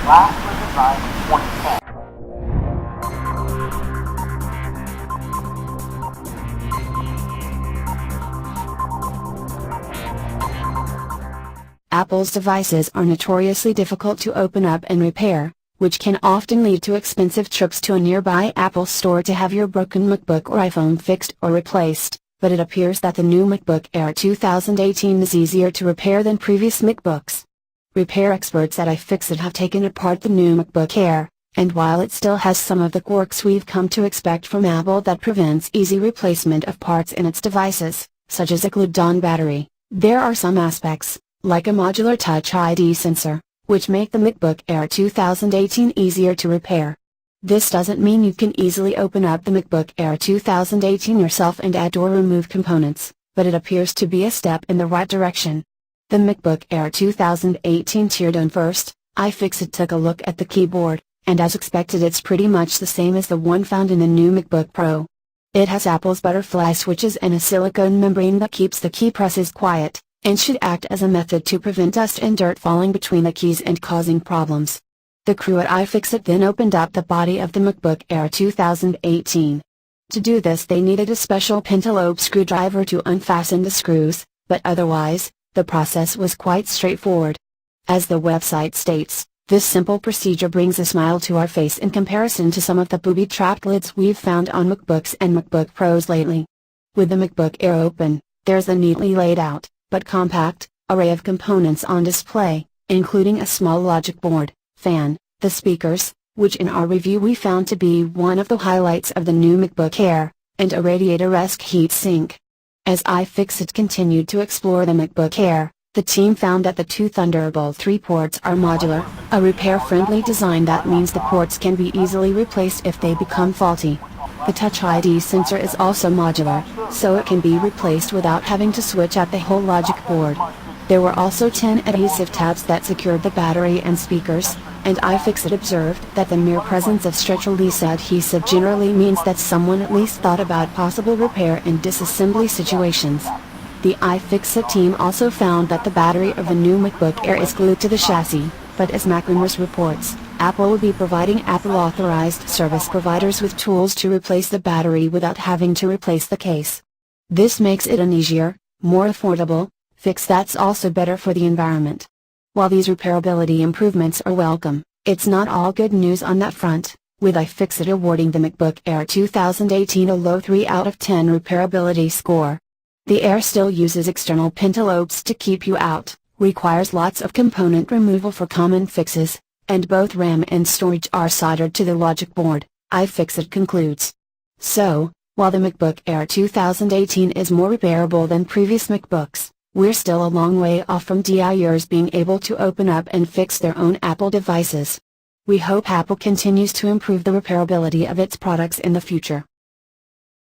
Last was designed in 2010. Apple's devices are notoriously difficult to open up and repair, which can often lead to expensive trips to a nearby Apple store to have your broken MacBook or iPhone fixed or replaced, but it appears that the new MacBook Air 2018 is easier to repair than previous MacBooks. Repair experts at iFixit have taken apart the new MacBook Air, and while it still has some of the quirks we've come to expect from Apple that prevents easy replacement of parts in its devices, such as a glued-on battery, there are some aspects, like a modular Touch ID sensor, which make the MacBook Air 2018 easier to repair. This doesn't mean you can easily open up the MacBook Air 2018 yourself and add or remove components, but it appears to be a step in the right direction. The MacBook Air 2018 teardown first. iFixit took a look at the keyboard, and as expected it's pretty much the same as the one found in the new MacBook Pro. It has Apple's butterfly switches and a silicone membrane that keeps the key presses quiet, and should act as a method to prevent dust and dirt falling between the keys and causing problems. The crew at iFixit then opened up the body of the MacBook Air 2018. To do this they needed a special pentalobe screwdriver to unfasten the screws, but otherwise, the process was quite straightforward. As the website states, this simple procedure brings a smile to our face in comparison to some of the booby-trapped lids we've found on MacBooks and MacBook Pros lately. With the MacBook Air open, there's a neatly laid out, but compact, array of components on display, including a small logic board, fan, the speakers, which in our review we found to be one of the highlights of the new MacBook Air, and a radiator-esque heatsink. As iFixit continued to explore the MacBook Air, the team found that the two Thunderbolt 3 ports are modular, a repair-friendly design that means the ports can be easily replaced if they become faulty. The Touch ID sensor is also modular, so it can be replaced without having to switch out the whole logic board. There were also 10 adhesive tabs that secured the battery and speakers, and iFixit observed that the mere presence of stretch-release adhesive generally means that someone at least thought about possible repair and disassembly situations. The iFixit team also found that the battery of the new MacBook Air is glued to the chassis, but as MacRumors reports, Apple will be providing Apple-authorized service providers with tools to replace the battery without having to replace the case. This makes it an easier, more affordable fix that's also better for the environment. While these repairability improvements are welcome, it's not all good news on that front, with iFixit awarding the MacBook Air 2018 a low 3 out of 10 repairability score. The Air still uses external pentalobes to keep you out, requires lots of component removal for common fixes, and both RAM and storage are soldered to the logic board, iFixit concludes. So, while the MacBook Air 2018 is more repairable than previous MacBooks, we're still a long way off from DIYers being able to open up and fix their own Apple devices. We hope Apple continues to improve the repairability of its products in the future.